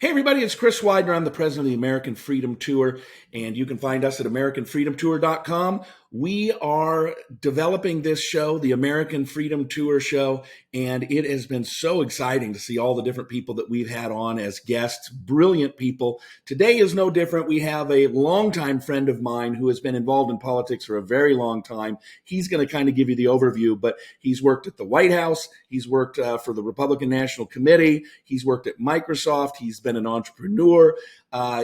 Hey, everybody, it's Chris Widener. I'm the president of the American Freedom Tour, and you can find us at AmericanFreedomTour.com. We are developing this show, the American Freedom Tour Show, and it has been so exciting to see all the different people that we've had on as guests, brilliant people. Today is no different. We have a longtime friend of mine who has been involved in politics for a very long time. He's going to kind of give you the overview, but he's worked at the White House. He's worked for the Republican National Committee. He's worked at Microsoft. He's been an entrepreneur.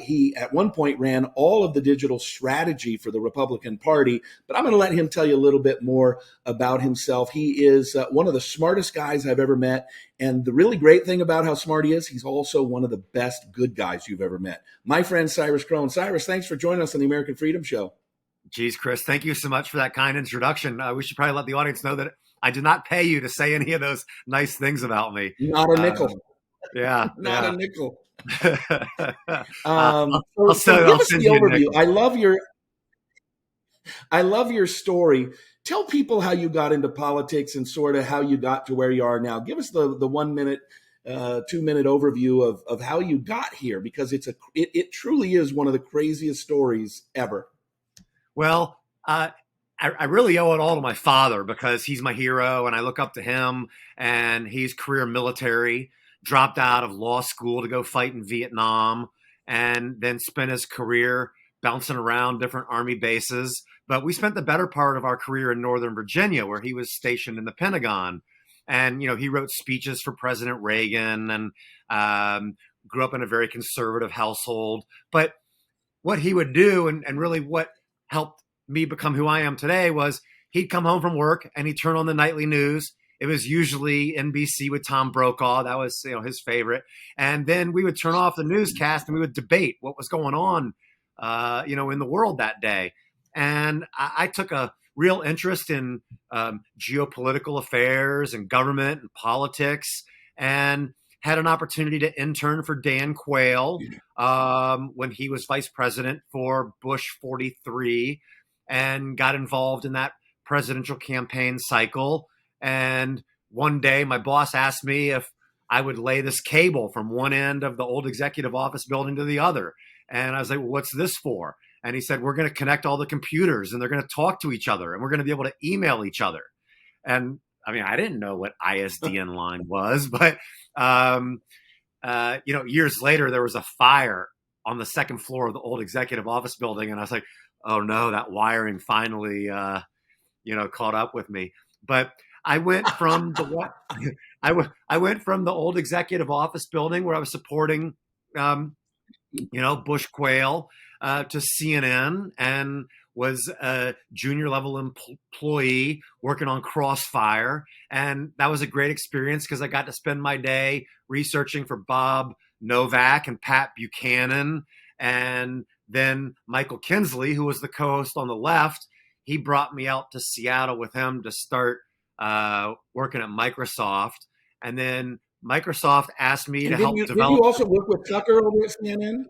He at one point ran all of the digital strategy for the Republican Party, but I'm going to let him tell you a little bit more about himself. He is one of the smartest guys I've ever met. And the really great thing about how smart he is, he's also one of the best good guys you've ever met. My friend, Cyrus Krohn. Cyrus, thanks for joining us on the American Freedom Show. Geez, Chris, thank you so much for that kind introduction. We should probably let the audience know that I did not pay you to say any of those nice things about me. Not a nickel. Not a nickel. I'll Give us the overview. I love your story. Tell people how you got into politics and sort of how you got to where you are now. Give us the 1 minute, 2 minute overview of how you got here, because it truly is one of the craziest stories ever. Well, I really owe it all to my father because he's my hero and I look up to him, and he's career military, dropped out of law school to go fight in Vietnam, and then spent his career bouncing around different Army bases. But we spent the better part of our career in Northern Virginia, where he was stationed in the Pentagon. And, he wrote speeches for President Reagan and grew up in a very conservative household. But what he would do, and really what helped me become who I am today, was he'd come home from work and he'd turn on the nightly news. It was usually NBC with Tom Brokaw. That was, his favorite. And then we would turn off the newscast and we would debate what was going on, in the world that day. And I took a real interest in geopolitical affairs and government and politics, and had an opportunity to intern for Dan Quayle when he was vice president for Bush 43, and got involved in that presidential campaign cycle. And one day my boss asked me if I would lay this cable from one end of the old executive office building to the other. And I was like, well, what's this for? And he said, we're going to connect all the computers and they're going to talk to each other and we're going to be able to email each other. And I mean, I didn't know what ISDN line was, but, years later, there was a fire on the second floor of the old executive office building. And I was like, oh no, that wiring finally, caught up with me. But I went from I went from the old executive office building where I was supporting, Bush Quayle, to CNN, and was a junior level employee working on Crossfire. And that was a great experience because I got to spend my day researching for Bob Novak and Pat Buchanan. And then Michael Kinsley, who was the co-host on the left, he brought me out to Seattle with him to start working at Microsoft. And then Microsoft asked me to help develop. Did you also work with Tucker over at CNN?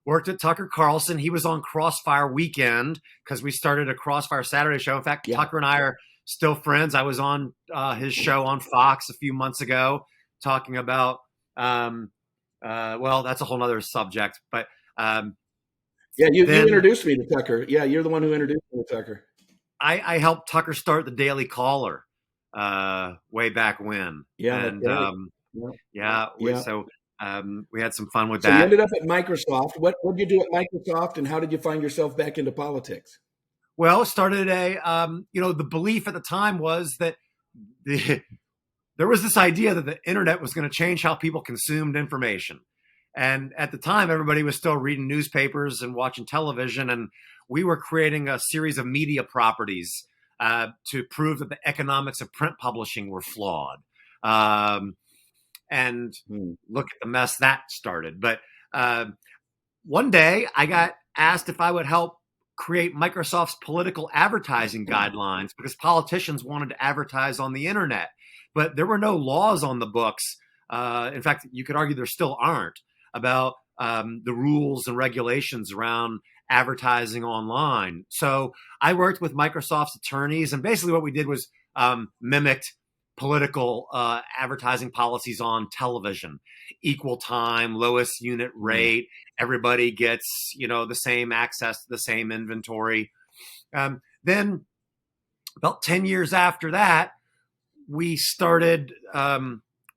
Worked at Tucker Carlson. He was on Crossfire Weekend because we started a Crossfire Saturday show. In fact, Tucker and I are still friends. I was on his show on Fox a few months ago talking about, that's a whole other subject. But you introduced me to Tucker. Yeah, you're the one who introduced me to Tucker. I helped Tucker start the Daily Caller way back when. So we had some fun with that. So you ended up at Microsoft. What did you do at Microsoft, and how did you find yourself back into politics? Well, it started the belief at the time was that there was this idea that the internet was going to change how people consumed information. And at the time, everybody was still reading newspapers and watching television. And we were creating a series of media properties to prove that the economics of print publishing were flawed. And look at the mess that started. But one day I got asked if I would help create Microsoft's political advertising guidelines because politicians wanted to advertise on the internet. But there were no laws on the books. In fact, you could argue there still aren't about the rules and regulations around advertising online. So I worked with Microsoft's attorneys, and basically what we did was mimicked political advertising policies on television, equal time, lowest unit rate. Everybody gets, the same access to the same inventory. Then about 10 years after that, we started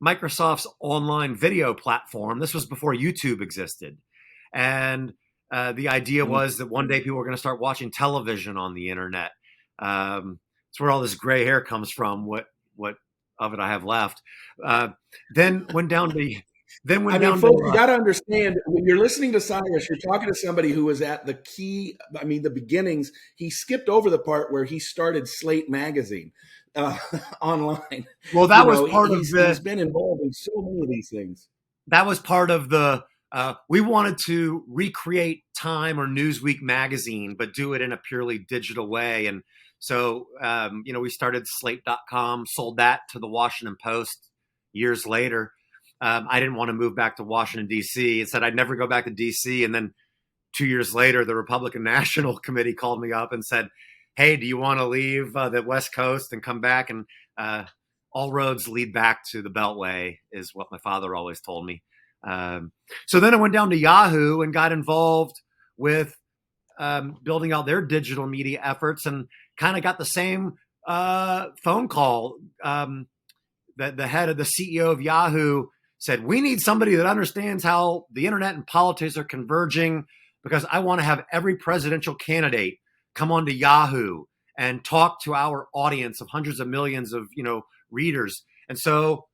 Microsoft's online video platform. This was before YouTube existed. And the idea was that one day people were going to start watching television on the internet. It's where all this gray hair comes from. What of it I have left. Then went down to. Folks, you got to understand, when you're listening to Cyrus, you're talking to somebody who was at the key, the beginnings. He skipped over the part where he started Slate magazine online. Well, that was part of he's been involved in so many of these things. That was part of the, we wanted to recreate Time or Newsweek magazine, but do it in a purely digital way. And so, we started Slate.com, sold that to the Washington Post years later. I didn't want to move back to Washington, D.C. It said I'd never go back to D.C. And then 2 years later, the Republican National Committee called me up and said, hey, do you want to leave the West Coast and come back? And all roads lead back to the Beltway is what my father always told me. So then I went down to Yahoo and got involved with building out their digital media efforts, and kind of got the same phone call. The head of the CEO of Yahoo said, we need somebody that understands how the internet and politics are converging, because I want to have every presidential candidate come onto Yahoo and talk to our audience of hundreds of millions of, readers. And so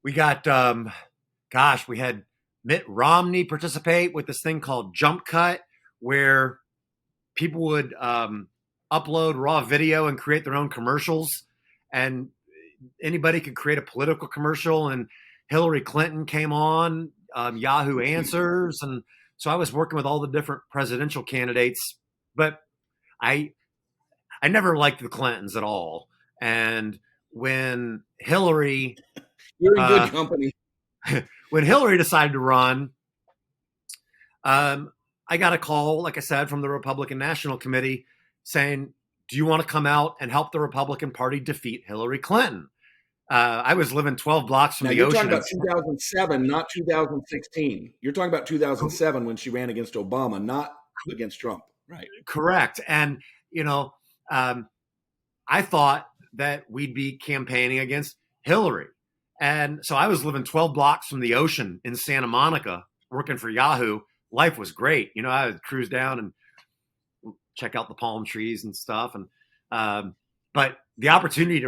we got, we had Mitt Romney participate with this thing called Jump Cut, where people would upload raw video and create their own commercials, and anybody could create a political commercial. And Hillary Clinton came on Yahoo Answers. And so I was working with all the different presidential candidates, but I never liked the Clintons at all. And when Hillary, you're in good company. When Hillary decided to run, I got a call, like I said, from the Republican National Committee saying, do you want to come out and help the Republican Party defeat Hillary Clinton? I was living 12 blocks from the ocean. You're talking about 2007, not 2016. You're talking about 2007 when she ran against Obama, not against Trump. Right. Correct. And, I thought that we'd be campaigning against Hillary. And so I was living 12 blocks from the ocean in Santa Monica, working for Yahoo. Life was great. I would cruise down and check out the palm trees and stuff. And, but the opportunity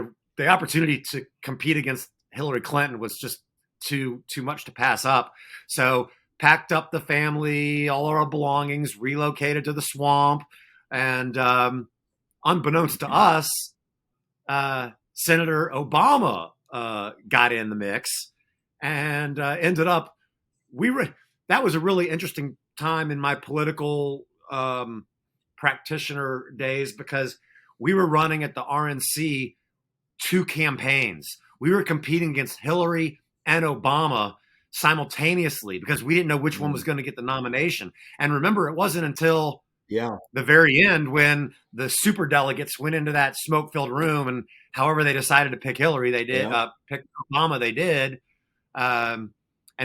to compete against Hillary Clinton was just too much to pass up. So packed up the family, all our belongings, relocated to the swamp. And unbeknownst to us, Senator Obama got in the mix, and ended up, that was a really interesting time in my political practitioner days, because we were running at the RNC 2 campaigns. We were competing against Hillary and Obama simultaneously, because we didn't know which one was going to get the nomination. And remember, it wasn't until the very end when the super delegates went into that smoke-filled room, and however they decided to pick Hillary, they did. Pick Obama, they did. And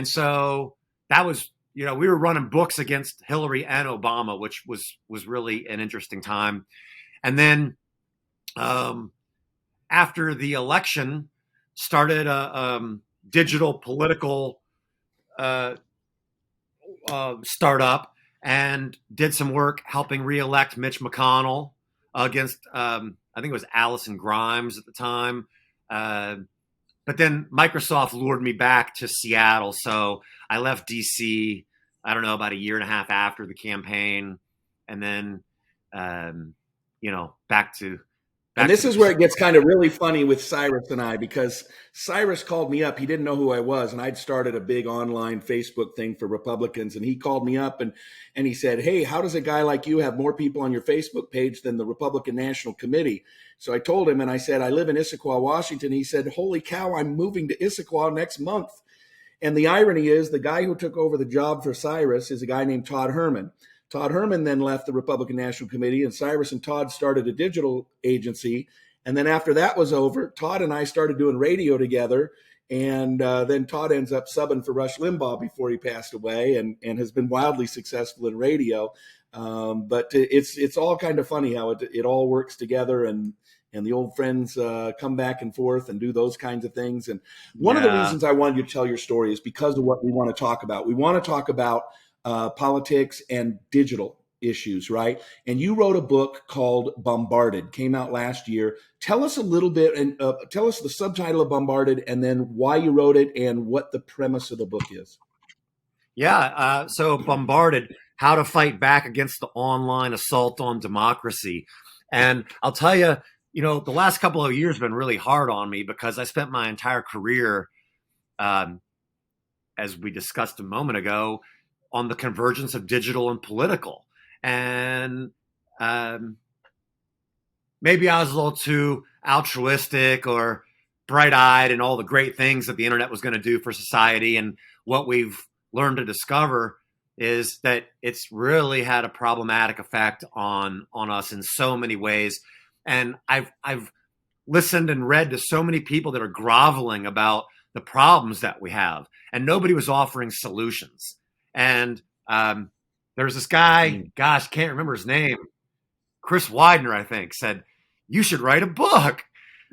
so that was, we were running books against Hillary and Obama, which was really an interesting time. And then after the election, started a digital political startup, and did some work helping reelect Mitch McConnell against, I think it was Allison Grimes at the time. But then Microsoft lured me back to Seattle. So I left DC, I don't know, about a year and a half after the campaign. And then, back to. And this is where it gets kind of really funny with Cyrus and I, because Cyrus called me up. He didn't know who I was, and I'd started a big online Facebook thing for Republicans. And he called me up and he said, hey, how does a guy like you have more people on your Facebook page than the Republican National Committee? So I told him, and I said, I live in Issaquah, Washington. He said, holy cow, I'm moving to Issaquah next month. And the irony is, the guy who took over the job for Cyrus is a guy named Todd Herman. Todd Herman then left the Republican National Committee, and Cyrus and Todd started a digital agency. And then after that was over, Todd and I started doing radio together. And then Todd ends up subbing for Rush Limbaugh before he passed away, and has been wildly successful in radio. But it's all kind of funny how it all works together, and the old friends come back and forth and do those kinds of things. And one of the reasons I wanted you to tell your story is because of what we want to talk about. We want to talk about politics and digital issues, right? And you wrote a book called Bombarded, came out last year. Tell us a little bit, and tell us the subtitle of Bombarded, and then why you wrote it and what the premise of the book is. Yeah, so Bombarded, how to fight back against the online assault on democracy. And I'll tell you, the last couple of years have been really hard on me because I spent my entire career, as we discussed a moment ago, on the convergence of digital and political. And maybe I was a little too altruistic or bright-eyed in all the great things that the internet was going to do for society. And what we've learned to discover is that it's really had a problematic effect on us in so many ways. And I've listened and read to so many people that are groveling about the problems that we have, and nobody was offering solutions. And there's this guy, gosh, can't remember his name, Chris Widener, I think, said, you should write a book.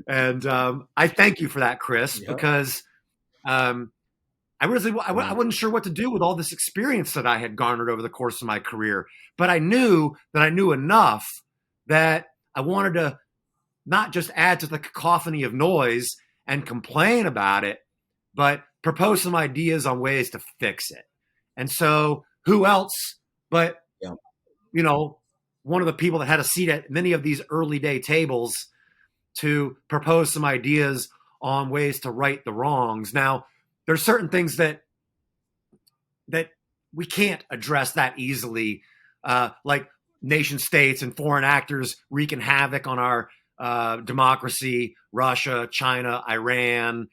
And I thank you for that, Chris, because I wasn't sure what to do with all this experience that I had garnered over the course of my career. But I knew that I knew enough that I wanted to not just add to the cacophony of noise and complain about it, but propose some ideas on ways to fix it. And so who else but, one of the people that had a seat at many of these early day tables to propose some ideas on ways to right the wrongs. Now, there's certain things that we can't address that easily, like nation states and foreign actors wreaking havoc on our democracy. Russia, China, Iran,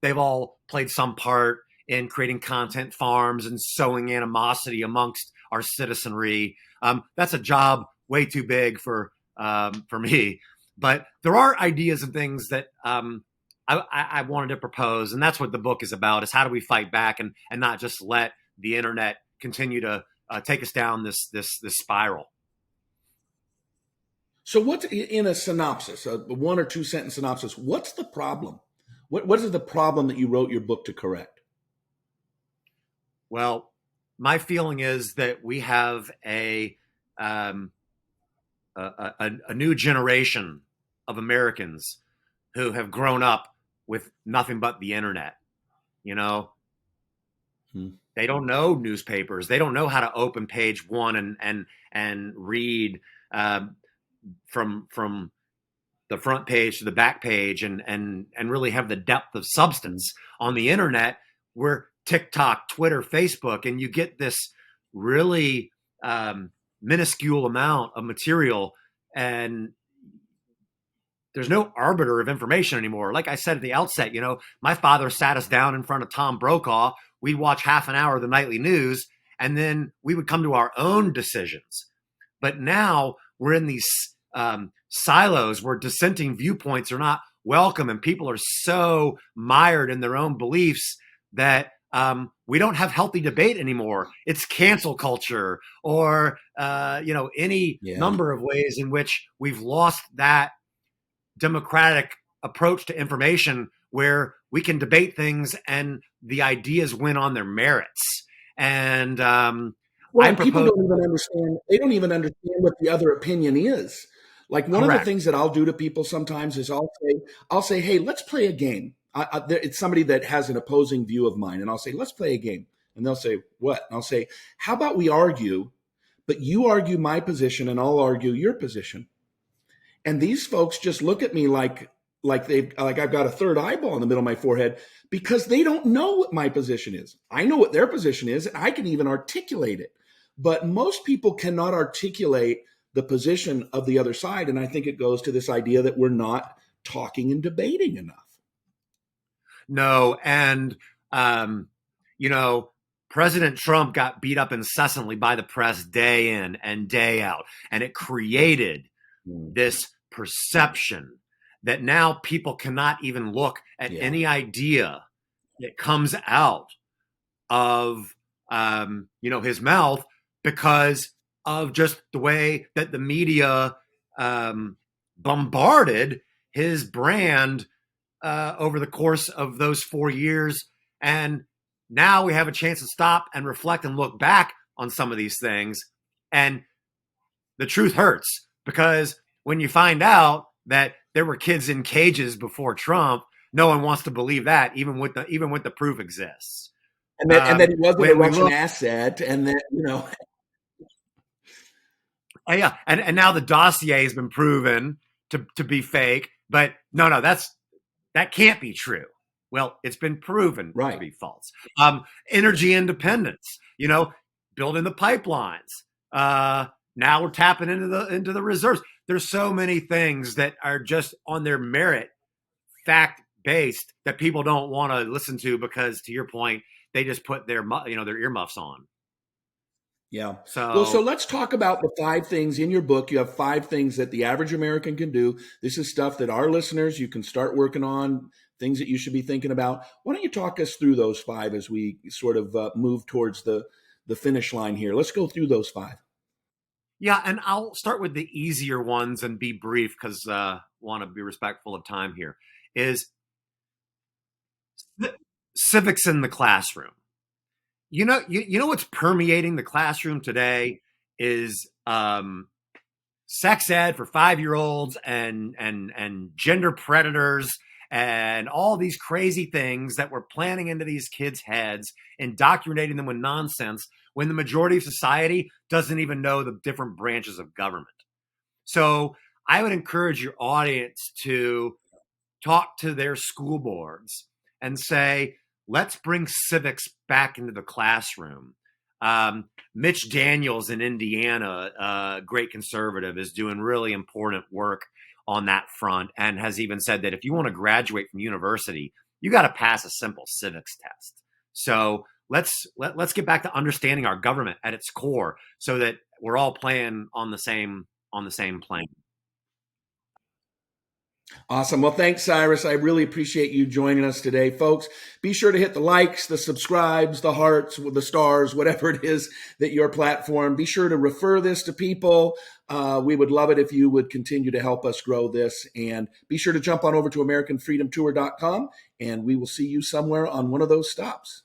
they've all played some part in creating content farms and sowing animosity amongst our citizenry. That's a job way too big for me. But there are ideas and things that I wanted to propose, and that's what the book is about: is how do we fight back and not just let the internet continue to take us down this spiral. So, what's in a synopsis, a 1 or 2 sentence synopsis? What's the problem? What is the problem that you wrote your book to correct? Well, my feeling is that we have a new generation of Americans who have grown up with nothing but the internet. They don't know newspapers. They don't know how to open page one and read from the front page to the back page and really have the depth of substance. On the internet, we're TikTok, Twitter, Facebook, and you get this really minuscule amount of material, and there's no arbiter of information anymore. Like I said at the outset, my father sat us down in front of Tom Brokaw. We'd watch half an hour of the nightly news, and then we would come to our own decisions. But now we're in these silos where dissenting viewpoints are not welcome, and people are so mired in their own beliefs that we don't have healthy debate anymore. It's cancel culture, or any number of ways in which we've lost that democratic approach to information, where we can debate things and the ideas win on their merits. And people don't even understand. They don't even understand what the other opinion is. Like one of the things that I'll do to people sometimes is I'll say, hey, let's play a game. It's somebody that has an opposing view of mine, and I'll say, let's play a game. And they'll say, what? And I'll say, how about we argue, but you argue my position and I'll argue your position. And these folks just look at me like I've got a third eyeball in the middle of my forehead, because they don't know what my position is. I know what their position is, and I can even articulate it. But most people cannot articulate the position of the other side. And I think it goes to this idea that we're not talking and debating enough. No. And, President Trump got beat up incessantly by the press day in and day out. And it created this perception that now people cannot even look at Yeah. any idea that comes out of his mouth because of just the way that the media bombarded his brand over the course of those 4 years. And now we have a chance to stop and reflect and look back on some of these things. And the truth hurts, because when you find out that there were kids in cages before Trump, no one wants to believe that, even with the proof exists. And that he wasn't a When we Russian look, asset, and that yeah, and now the dossier has been proven to be fake. But no, that can't be true. Well, it's been proven right. to be false. Energy independence, building the pipelines. Now we're tapping into the reserves. There's so many things that are just on their merit, fact based, that people don't want to listen to because, to your point, they just put their earmuffs on. Yeah. Well, so So let's talk about the 5 things in your book. You have 5 things that the average American can do. This is stuff that our listeners, you can start working on, things that you should be thinking about. Why don't you talk us through those 5 as we sort of move towards the finish line here? Let's go through those 5. yeah, and I'll start with the easier ones and be brief because want to be respectful of time here. Is civics in the classroom. You know what's permeating the classroom today is sex ed for 5-year-olds and gender predators and all these crazy things that we're planning into these kids' heads, indoctrinating them with nonsense when the majority of society doesn't even know the different branches of government. So I would encourage your audience to talk to their school boards and say, let's bring civics back into the classroom. Mitch Daniels in Indiana, great conservative, is doing really important work on that front, and has even said that if you want to graduate from university, you got to pass a simple civics test. So let's get back to understanding our government at its core, so that we're all playing on the same plane. Awesome. Well, thanks, Cyrus. I really appreciate you joining us today, folks. Be sure to hit the likes, the subscribes, the hearts, the stars, whatever it is that your platform. Be sure to refer this to people. We would love it if you would continue to help us grow this. And be sure to jump on over to AmericanFreedomTour.com, and we will see you somewhere on one of those stops.